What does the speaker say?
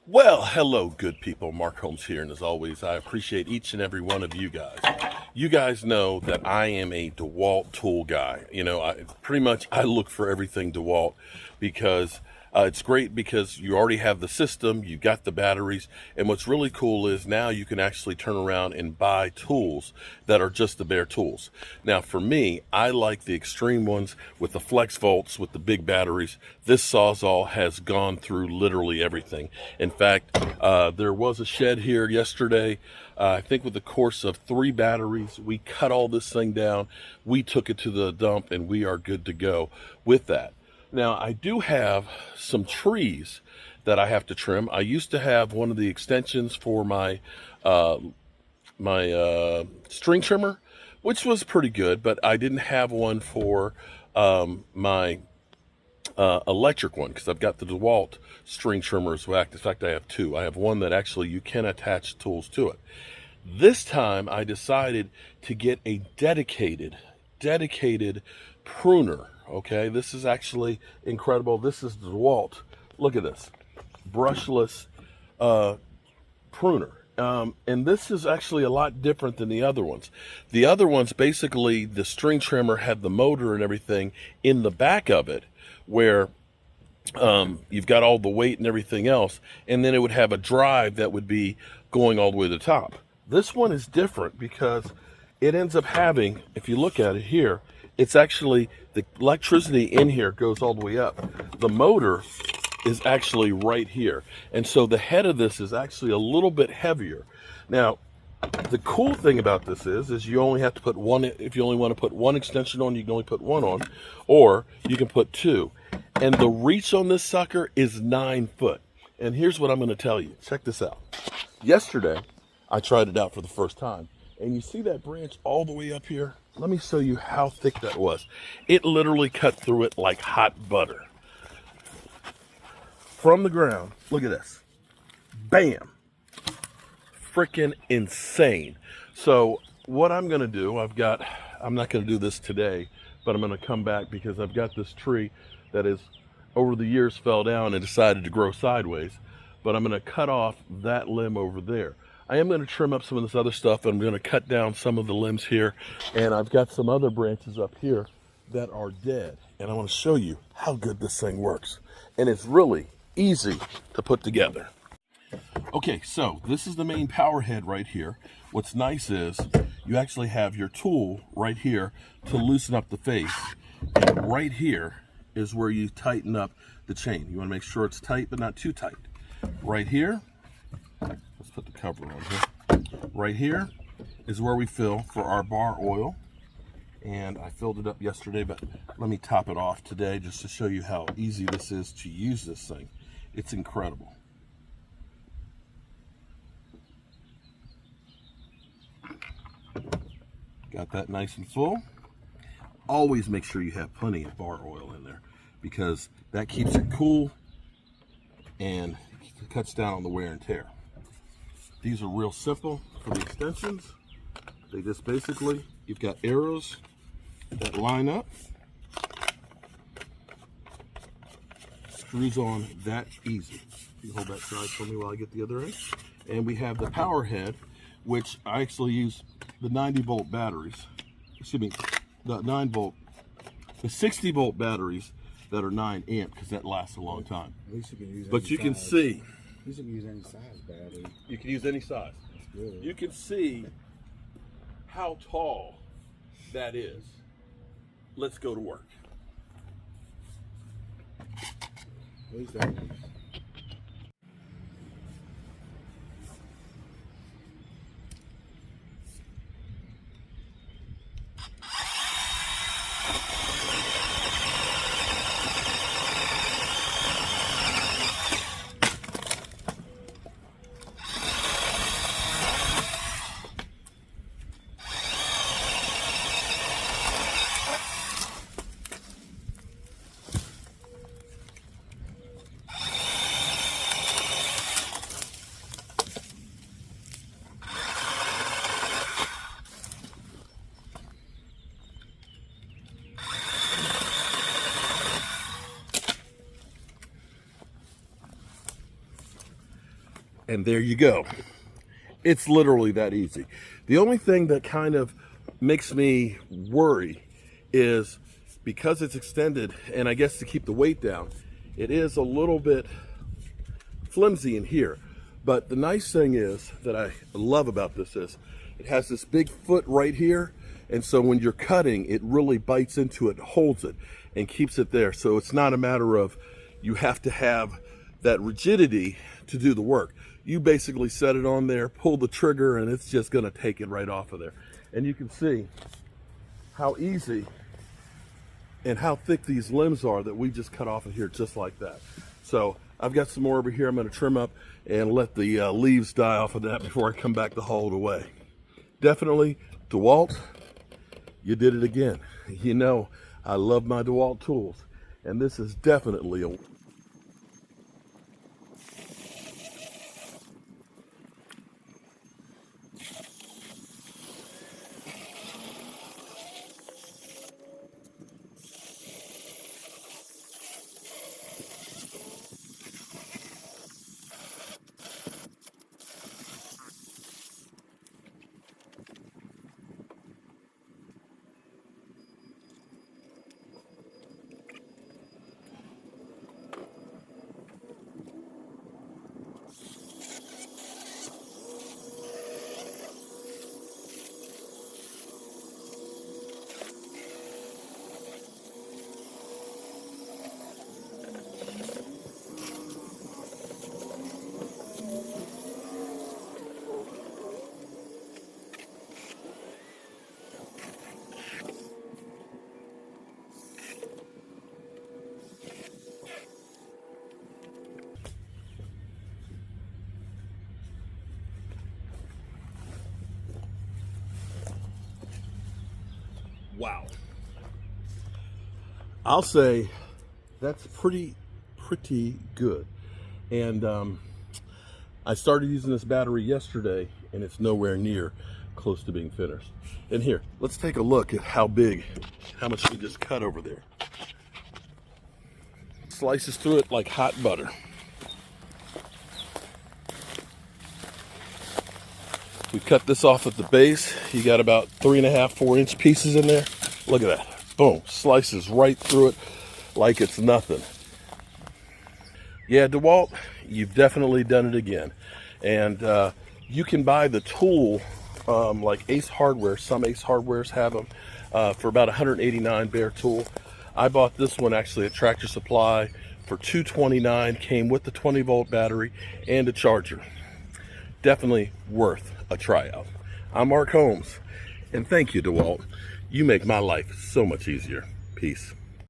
Well, hello, good people. Mark Holmes here, and as always, I appreciate each and every one of you guys. You guys know that I am a Dewalt tool guy. I look for everything Dewalt because it's great because you already have the system, you got the batteries, and what's really cool is now you can actually turn around and buy tools that are just the bare tools. Now, for me, I like the extreme ones with the flex volts, with the big batteries. This Sawzall has gone through literally everything. In fact, there was a shed here yesterday. I think with the course of 3 batteries, we cut all this thing down. We took it to the dump, and we are good to go with that. Now, I do have some trees that I have to trim. I used to have one of the extensions for my string trimmer, which was pretty good, but I didn't have one for my electric one because I've got the Dewalt string trimmer as well. In fact, I have 2. I have one that actually you can attach tools to it. This time I decided to get a dedicated pruner. Okay, this is actually incredible. This is the Dewalt. Look at this, brushless pruner. And this is actually a lot different than the other ones. The other ones, basically, the string trimmer had the motor and everything in the back of it, where you've got all the weight and everything else, and then it would have a drive that would be going all the way to the top. This one is different because it ends up having, if you look at it here, it's actually, the electricity in here goes all the way up. The motor is actually right here. And so the head of this is actually a little bit heavier. Now, the cool thing about this is you only have to put one. If you only want to put one extension on, you can only put one on, or you can put 2. And the reach on this sucker is 9 foot. And here's what I'm going to tell you. Check this out. Yesterday, I tried it out for the first time. And you see that branch all the way up here? Let me show you how thick that was. It literally cut through it like hot butter. From the ground, look at this. Bam. Freaking insane. So what I'm going to do, I'm not going to do this today, but I'm going to come back because I've got this tree that is, over the years, fell down and decided to grow sideways. But I'm going to cut off that limb over there. I am going to trim up some of this other stuff. I'm going to cut down some of the limbs here. And I've got some other branches up here that are dead. And I want to show you how good this thing works. And it's really easy to put together. Okay, so this is the main power head right here. What's nice is you actually have your tool right here to loosen up the face. And right here is where you tighten up the chain. You want to make sure it's tight, but not too tight. Right here, let's put the cover on here. Right here is where we fill for our bar oil. And I filled it up yesterday, but let me top it off today just to show you how easy this is to use this thing. It's incredible. Got that nice and full. Always make sure you have plenty of bar oil in there because that keeps it cool and cuts down on the wear and tear. These are real simple for the extensions. They just basically, you've got arrows that line up. Screws on that easy. You hold that side for me while I get the other end. And we have the power head, which I actually use the 90-volt batteries. Excuse me, the 60-volt batteries that are 9 amp because that lasts a long time. At least you can use but you can see. At least you can use any size battery. You can use any size. That's good. You can see how tall that is. Let's go to work. At least that one. And there you go. It's literally that easy. The only thing that kind of makes me worry is because it's extended, and I guess to keep the weight down, it is a little bit flimsy in here. But the nice thing is that I love about this is it has this big foot right here, and so when you're cutting, it really bites into it, holds it, and keeps it there. So it's not a matter of you have to have that rigidity to do the work. You basically set it on there, pull the trigger, and it's just gonna take it right off of there. And you can see how easy and how thick these limbs are that we just cut off of here just like that. So I've got some more over here I'm gonna trim up and let the leaves die off of that before I come back to haul it away. Definitely, Dewalt, you did it again. You know, I love my Dewalt tools, and this is definitely a wow. I'll say that's pretty good. And I started using this battery yesterday, and it's nowhere near close to being finished. And here, let's take a look at how much we just cut over there. Slices through it like hot butter. We cut this off at the base. You got about 3.5, 4-inch pieces in there. Look at that. Boom. Slices right through it like it's nothing. Yeah, Dewalt, you've definitely done it again. And you can buy the tool like Ace Hardware. Some Ace Hardwares have them for about $189 bare tool. I bought this one actually at Tractor Supply for $229. Came with the 20-volt battery and a charger. Definitely worth a tryout. I'm Mark Holmes, and thank you, Dewalt. You make my life so much easier. Peace.